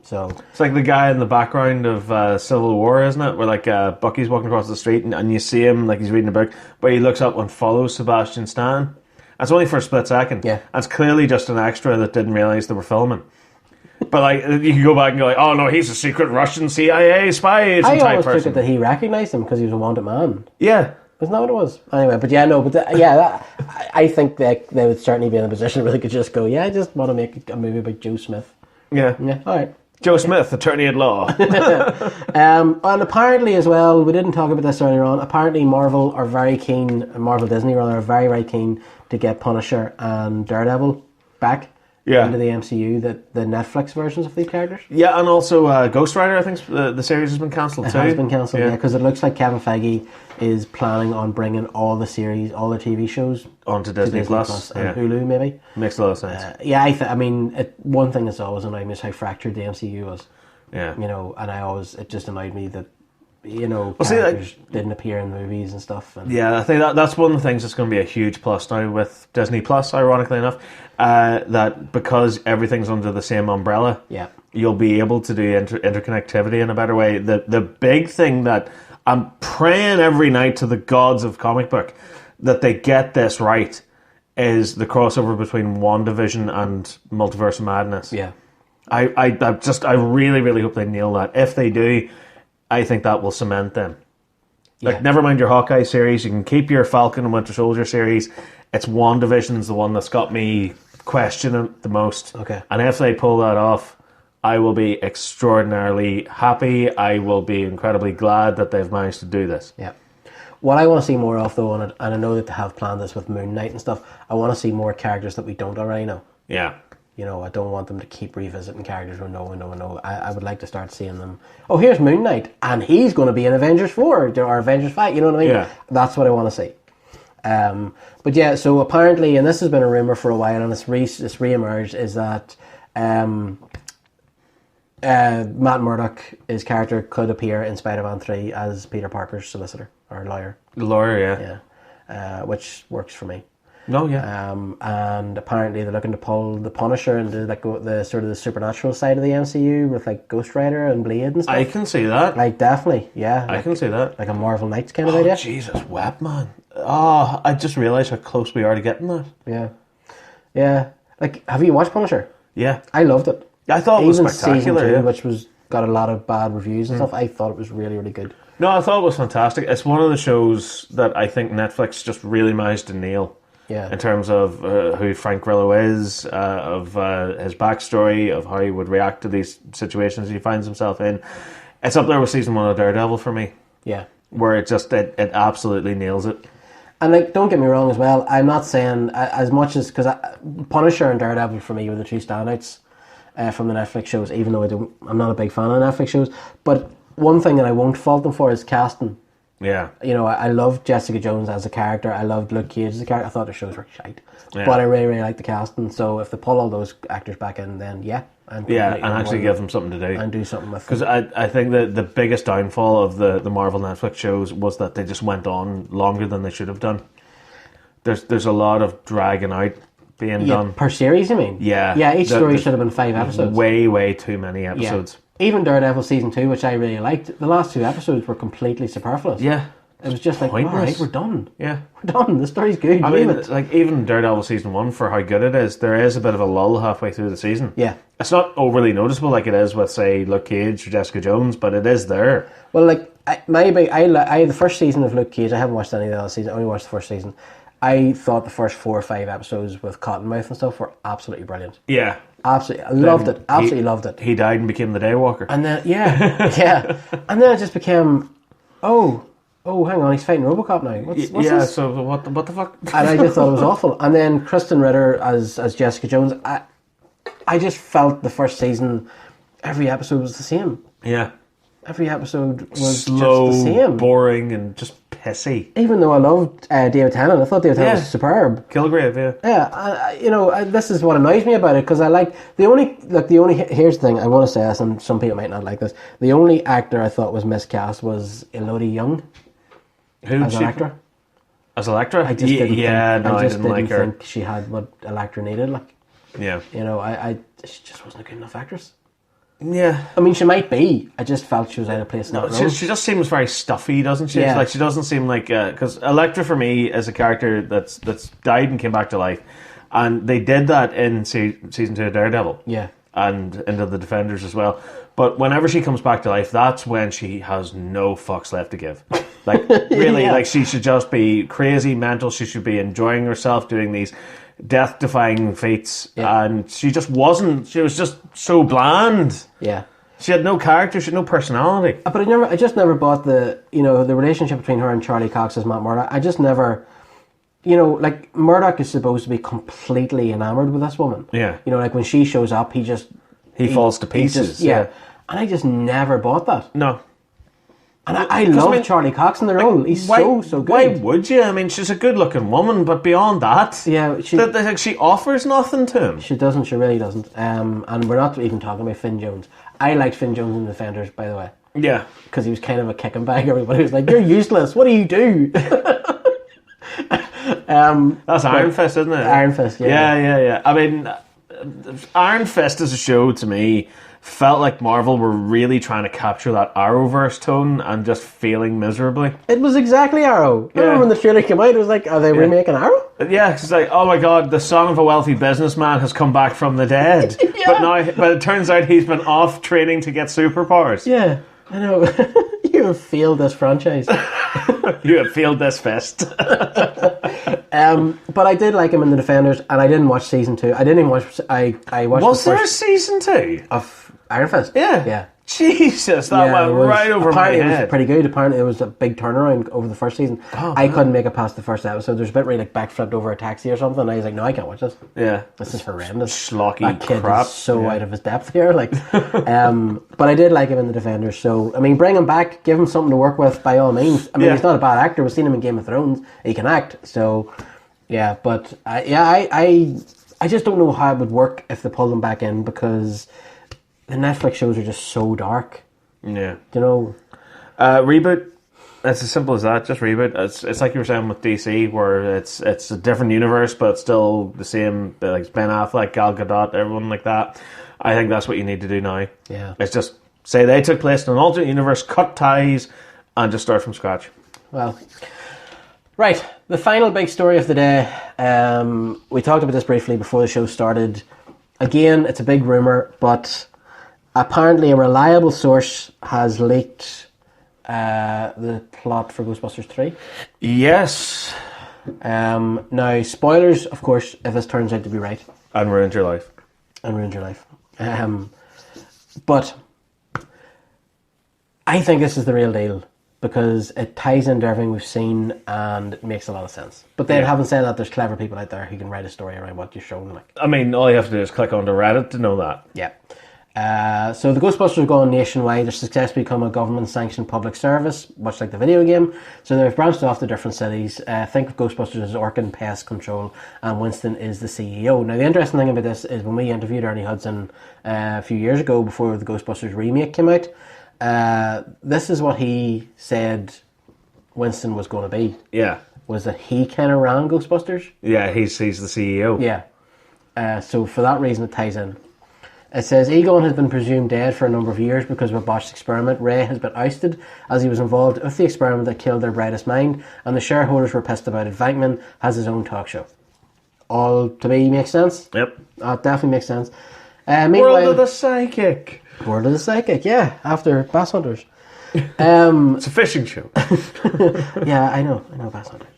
So It's like the guy in the background of Civil War, isn't it? Where like Bucky's walking across the street and you see him like he's reading a book, but he looks up and follows Sebastian Stan. It's only for a split second. Yeah. And it's clearly just an extra that didn't realise they were filming. But like you can go back and go like, oh no, he's a secret Russian CIA spy agent I type always person. took it that he recognised him because he was a wanted man. Yeah. Isn't that what it was? Anyway, but yeah, no, but I think that they would certainly be in a position where they could just go, yeah, I just want to make a movie about Joe Smith. Yeah. Yeah, all right. Joe Smith, attorney at law. And apparently as well, we didn't talk about this earlier on, apparently Marvel Disney are very, very keen to get Punisher and Daredevil back into the MCU, the Netflix versions of these characters. Yeah, and also Ghost Rider, I think the series has been cancelled too. It has been cancelled, yeah, because it looks like Kevin Feige is planning on bringing all the series, all the TV shows onto Disney Plus and Hulu, maybe. Makes a lot of sense. Yeah, I mean, one thing that's always annoyed me is how fractured the MCU was. Yeah. You know, and it just annoyed me that, you know, characters didn't appear in movies and stuff. And yeah, I think that's one of the things that's going to be a huge plus now with Disney Plus, ironically enough, that because everything's under the same umbrella, you'll be able to do interconnectivity in a better way. The big thing that I'm praying every night to the gods of comic book that they get this right is the crossover between WandaVision and Multiverse of Madness. Yeah. I really, really hope they nail that. If they do, I think that will cement them. Like, never mind your Hawkeye series. You can keep your Falcon and Winter Soldier series. It's WandaVision's the one that's got me questioning the most. Okay. And if they pull that off, I will be extraordinarily happy. I will be incredibly glad that they've managed to do this. Yeah. What I want to see more of, though, and I know that they have planned this with Moon Knight and stuff, I want to see more characters that we don't already know. Yeah. You know, I don't want them to keep revisiting characters we know. I would like to start seeing them. Oh, here's Moon Knight, and he's going to be in Avengers 4 or Avengers 5, you know what I mean? Yeah. That's what I want to see. But yeah, so apparently, and this has been a rumour for a while, and it's re-emerged, is that Matt Murdock, his character, could appear in Spider-Man 3 as Peter Parker's solicitor or lawyer. The lawyer, yeah. Yeah, which works for me. No, yeah. And apparently they're looking to pull the Punisher into like the sort of the supernatural side of the MCU with like Ghost Rider and Blade and stuff. I can see that. Like, definitely, yeah. I can see that. Like a Marvel Knights kind of idea. Jesus, Webman. Oh, I just realised how close we are to getting that. Yeah. Yeah. Like, have you watched Punisher? Yeah. I loved it. I thought it was spectacular. Season 2, which got a lot of bad reviews and stuff, I thought it was really, really good. No, I thought it was fantastic. It's one of the shows that I think Netflix just really managed to nail. Yeah. In terms of who Frank Grillo is, of his backstory, of how he would react to these situations he finds himself in. It's up there with season 1 of Daredevil for me. Yeah. Where it absolutely nails it. And like, don't get me wrong as well, I'm not saying as much as, because Punisher and Daredevil for me were the two standouts from the Netflix shows, even though I'm not a big fan of Netflix shows. But one thing that I won't fault them for is casting. Yeah. You know, I loved Jessica Jones as a character. I loved Luke Cage as a character. I thought the shows were shite. Yeah. But I really, really liked the casting. So if they pull all those actors back in, then and actually give them something to do. And do something with them. Because I think that the biggest downfall of the Marvel Netflix shows was that they just went on longer than they should have done. There's a lot of dragging out being done. Per series, you mean? Yeah. Yeah, each story should have been 5 episodes. Way, way too many episodes. Yeah. Even Daredevil Season 2, which I really liked, the last 2 episodes were completely superfluous. Yeah. It was just like, all right, we're done. Yeah. We're done. The story's good. I mean, like, even Daredevil Season 1, for how good it is, there is a bit of a lull halfway through the season. Yeah. It's not overly noticeable like it is with, say, Luke Cage or Jessica Jones, but it is there. Well, like, the first season of Luke Cage, I haven't watched any of the other season, I only watched the first season. I thought the first 4 or 5 episodes with Cottonmouth and stuff were absolutely brilliant. Yeah. Absolutely. I loved it. Absolutely loved it. He died and became the Daywalker. And then, yeah. And then it just became, oh, hang on, he's fighting RoboCop now. What's this? So what the fuck? And I just thought it was awful. And then Kristen Ritter as Jessica Jones, I just felt the first season, every episode was the same. Yeah. Every episode was slow, just the same. Boring, and just pissy. Even though I loved David Tennant, I thought David Tennant was superb. Kilgrave, yeah. Yeah, this is what annoys me about it, because I like here's the thing, I want to say this, and some people might not like this. The only actor I thought was miscast was Elodie Young. As Electra. As Electra? I just didn't like her. think she had what Electra needed. Like, yeah, you know, she just wasn't a good enough actress. Yeah. I mean, she might be. I just felt she was out of place in that role. She just seems very stuffy, doesn't she? Yeah. Like, she doesn't seem like... Because Elektra, for me, is a character that's died and came back to life. And they did that in season 2 of Daredevil. Yeah. And into the Defenders as well. But whenever she comes back to life, that's when she has no fucks left to give. Like, really, Yeah. like, she should just be crazy, mental. She should be enjoying herself, doing these death-defying feats. Yeah. And she just wasn't. She was just so bland. Yeah. She had no character. She had no personality. But I just never bought the relationship between her and Charlie Cox as Matt Murdock. I just never, like, Murdock is supposed to be completely enamored with this woman. Yeah. Like, when she shows up, he falls to pieces. Yeah. And I just never bought that. No. And I love Charlie Cox in the role. He's so good. Why would you? I mean, she's a good-looking woman, but beyond that, yeah, she offers nothing to him. She doesn't. She really doesn't. And we're not even talking about Finn Jones. I liked Finn Jones in The Defenders, by the way. Yeah. Because he was kind of a kicking bag. Everybody was like, "You're useless. What do you do?" That's Iron Fist, isn't it? Iron Fist, yeah. Yeah. I mean, Iron Fist as a show, to me, felt like Marvel were really trying to capture that Arrowverse tone and just failing miserably. It was exactly Arrow. Yeah. Remember when the trailer came out, it was like, are they remaking Arrow? Yeah, it's like, oh my god, the son of a wealthy businessman has come back from the dead. Yeah. But it turns out he's been off training to get superpowers. Yeah, I know. You have failed this franchise. You have failed this fist. But I did like him in The Defenders, and I didn't watch season 2. I didn't even watch. I watched. Was there a season 2 of Iron Fist? Yeah. Jesus, that went right over my head. It was pretty good. Apparently, it was a big turnaround over the first season. I couldn't make it past the first episode. There's a bit where he like backflipped over a taxi or something, and I was like, no, I can't watch this. Yeah. This is horrendous. Schlocky that kid crap. is so out of his depth here. Like, but I did like him in The Defenders. So, I mean, bring him back, give him something to work with by all means. I mean, he's not a bad actor. We've seen him in Game of Thrones. He can act. So, yeah, but I just don't know how it would work if they pulled him back in, because the Netflix shows are just so dark. Yeah. Reboot. It's as simple as that. Just reboot. It's like you were saying with DC, where it's a different universe, but it's still the same. Like Ben Affleck, Gal Gadot, everyone like that. I think that's what you need to do now. Yeah. It's just say they took place in an alternate universe, cut ties, and just start from scratch. Well, right. The final big story of the day. We talked about this briefly before the show started. Again, it's a big rumor, but apparently a reliable source has leaked the plot for Ghostbusters 3. Yes. Now, spoilers, of course, if this turns out to be right. And ruined your life. But I think this is the real deal, because it ties into everything we've seen and it makes a lot of sense. But then, having said that, there's clever people out there who can write a story around what you're showing. Like, I mean, all you have to do is click onto Reddit to know that. Yeah. So the Ghostbusters have gone nationwide. They've successfully become a government-sanctioned public service, much like the video game. So they've branched off to different cities. Think of Ghostbusters as Orkin Pest Control, and Winston is the CEO. Now, the interesting thing about this is when we interviewed Ernie Hudson a few years ago before the Ghostbusters remake came out, this is what he said Winston was going to be. Yeah. Was that he kind of ran Ghostbusters? Yeah, he's the CEO. Yeah. So for that reason, it ties in. It says, Egon has been presumed dead for a number of years because of a botched experiment. Ray has been ousted as he was involved with the experiment that killed their brightest mind, and the shareholders were pissed about it. Venkman has his own talk show. All to me makes sense? Yep. That definitely makes sense. World of the Psychic. World of the Psychic, yeah. After Bass Hunters. It's a fishing show. Yeah, I know Bass Hunters.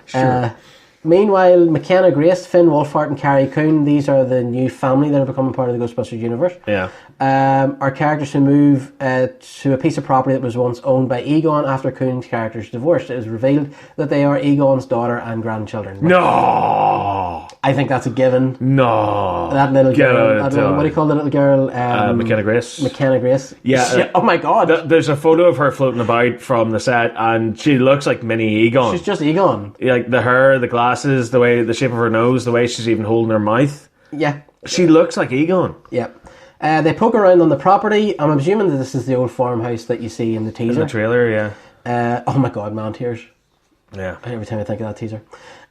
Sure. Meanwhile, McKenna Grace, Finn Wolfhard and Carrie Coon, these are the new family that are becoming part of the Ghostbusters universe. Yeah. Are characters who move to a piece of property that was once owned by Egon after Coon's character's divorce. It is revealed that they are Egon's daughter and grandchildren. No! I think that's a given. No! That little girl, what do you call the little girl? McKenna Grace. McKenna Grace. Yeah. Oh my god. There's a photo of her floating about from the set, and she looks like mini Egon. She's just Egon. Like the hair, the glasses, the shape of her nose, the way she's even holding her mouth. Yeah. She looks like Egon. Yeah. They poke around on the property. I'm assuming that this is the old farmhouse that you see in the teaser. In the trailer, yeah. Oh my god, man, tears. Yeah. Every time I think of that teaser.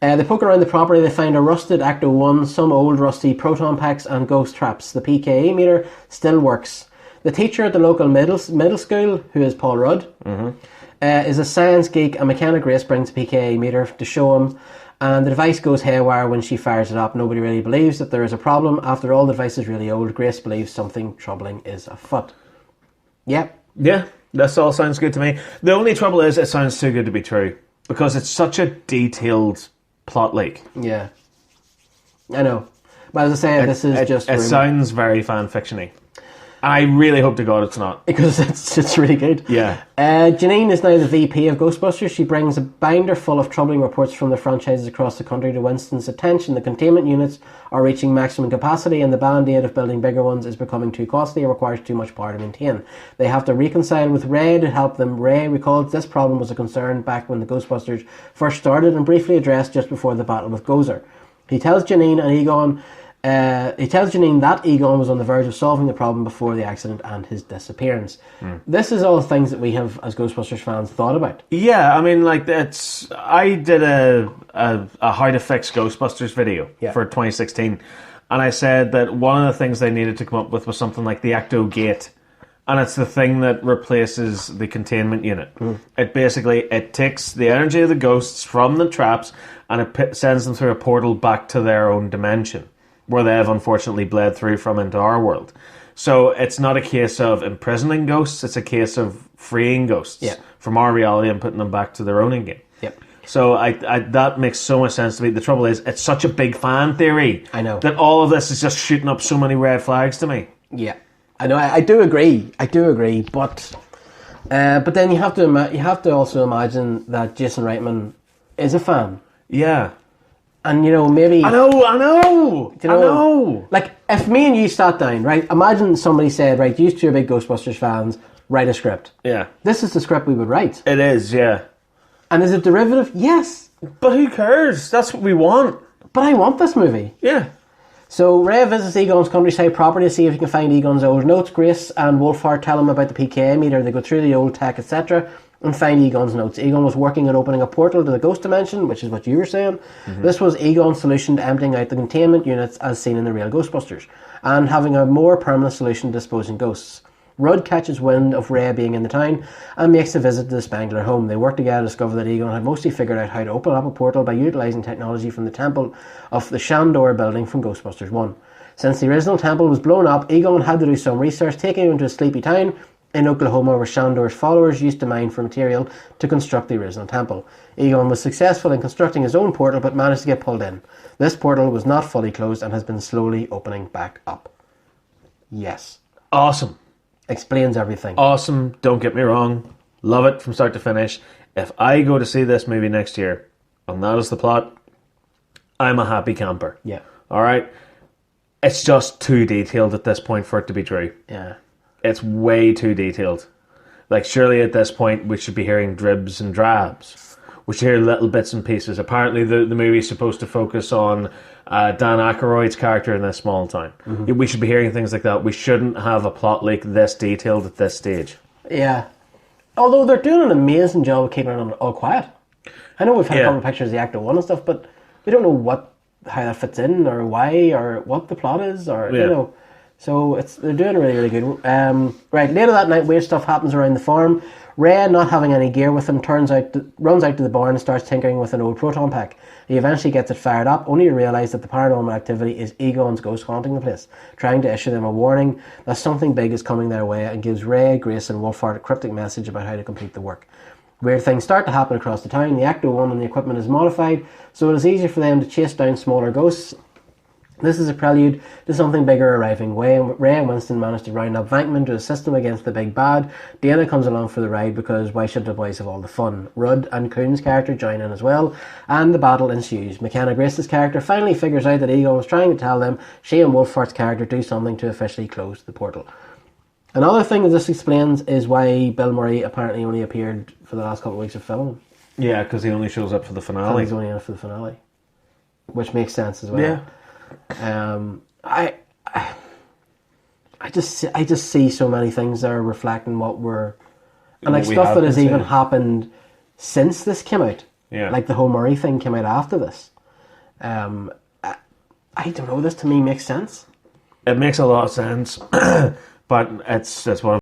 They poke around the property. They find a rusted Acto 1, some old rusty proton packs and ghost traps. The PKA meter still works. The teacher at the local middle school, who is Paul Rudd, is a science geek, and Mechanic Grace brings a PKA meter to show him, and the device goes haywire when she fires it up. Nobody really believes that there is a problem. After all, the device is really old. Grace believes something troubling is afoot. Yep. Yeah, this all sounds good to me. The only trouble is it sounds too good to be true, because it's such a detailed plot leak. Yeah. I know. But as I say, this is just... It sounds very fan-fiction-y. I really hope to God it's not. Because it's really good. Yeah. Janine is now the VP of Ghostbusters. She brings a binder full of troubling reports from the franchises across the country to Winston's attention. The containment units are reaching maximum capacity, and the band-aid of building bigger ones is becoming too costly and requires too much power to maintain. They have to reconcile with Ray to help them. Ray recalls this problem was a concern back when the Ghostbusters first started and briefly addressed just before the battle with Gozer. He tells Janine that Egon was on the verge of solving the problem before the accident and his disappearance. This is all things that we have, as Ghostbusters fans, thought about. Yeah, I mean, like, I did a how to fix Ghostbusters video for 2016, and I said that one of the things they needed to come up with was something like the Ecto Gate, and it's the thing that replaces the containment unit. It takes the energy of the ghosts from the traps and it sends them through a portal back to their own dimension, where they have unfortunately bled through from into our world. So it's not a case of imprisoning ghosts, it's a case of freeing ghosts from our reality and putting them back to their own in-game. Yep. So that makes so much sense to me. The trouble is, it's such a big fan theory. I know. That all of this is just shooting up so many red flags to me. Yeah. I know, I do agree, but then you have to also imagine that Jason Reitman is a fan. Yeah. And, maybe... I know! Like, if me and you sat down, right, imagine somebody said, right, you two are big Ghostbusters fans, write a script. Yeah. This is the script we would write. It is, yeah. And is it derivative? Yes. But who cares? That's what we want. But I want this movie. Yeah. So Ray visits Egon's countryside property to see if he can find Egon's old notes. Grace and Wolfhard tell him about the PKA meter. They go through the old tech, etc., and find Egon's notes. Egon was working on opening a portal to the ghost dimension, which is what you were saying. This was Egon's solution to emptying out the containment units as seen in the real Ghostbusters, and having a more permanent solution to disposing ghosts. Rudd catches wind of Ray being in the town and makes a visit to the Spangler home. They work together to discover that Egon had mostly figured out how to open up a portal by utilising technology from the temple of the Shandor building from Ghostbusters 1. Since the original temple was blown up, Egon had to do some research, taking him to a sleepy town in Oklahoma where Shandor's followers used to mine for material to construct the original temple. Egon was successful in constructing his own portal but managed to get pulled in. This portal was not fully closed and has been slowly opening back up. Yes. Awesome. Explains everything. Awesome, don't get me wrong. Love it from start to finish. If I go to see this movie next year, and that is the plot, I'm a happy camper. Yeah. Alright? It's just too detailed at this point for it to be true. Yeah. It's way too detailed. Like, surely at this point we should be hearing dribs and drabs. We should hear little bits and pieces. Apparently the movie is supposed to focus on Dan Aykroyd's character in this small town. We should be hearing things like that. We shouldn't have a plot leak this detailed at this stage. Yeah. Although they're doing an amazing job of keeping it all quiet. I know we've had a couple of pictures of the Actor 1 and stuff, but we don't know how that fits in or why or what the plot is or, So they're doing really, really good. Right, later that night, weird stuff happens around the farm. Ray, not having any gear with him, runs out to the barn and starts tinkering with an old proton pack. He eventually gets it fired up, only to realise that the paranormal activity is Egon's ghost haunting the place, trying to issue them a warning that something big is coming their way, and gives Ray, Grace and Wolfhard a cryptic message about how to complete the work. Weird things start to happen across the town. The Ecto-1 and the equipment is modified, so it is easier for them to chase down smaller ghosts. This is a prelude to something bigger arriving. Ray and Winston manage to round up Venkman to assist them against the big bad. Dana comes along for the ride because why should the boys have all the fun? Rudd and Coon's character join in as well, and the battle ensues. McKenna Grace's character finally figures out that Egon was trying to tell them she and Wolfhardt's character do something to officially close the portal. Another thing that this explains is why Bill Murray apparently only appeared for the last couple of weeks of filming. Yeah, because he only shows up for the finale. He's only in it for the finale, which makes sense as well. Yeah. I just see so many things that are reflecting what we're and like stuff that has even happened since this came out. Yeah. Like the whole Murray thing came out after this. I don't know. This to me makes sense. It makes a lot of sense, but it's one of